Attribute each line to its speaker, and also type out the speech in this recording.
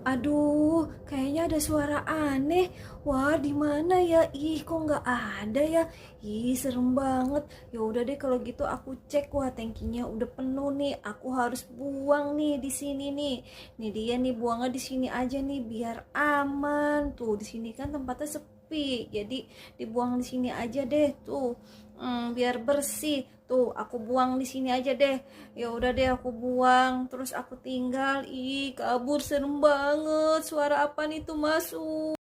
Speaker 1: Aduh, kayaknya ada suara aneh. Wah, di mana ya? Ih, kok nggak ada ya? Ih, serem banget. Ya udah deh kalau gitu aku cek. Wah, tangkinya udah penuh nih. Aku harus buang nih di sini nih. Nih dia nih buangnya di sini aja nih biar aman. Tuh, di sini kan tempatnya sepi. Jadi dibuang di sini aja deh. Tuh. Biar bersih. Tuh, aku buang di sini aja deh. Ya udah deh aku buang, terus aku tinggal. Ih, kabur serem banget. Suara apa nih tuh masuk?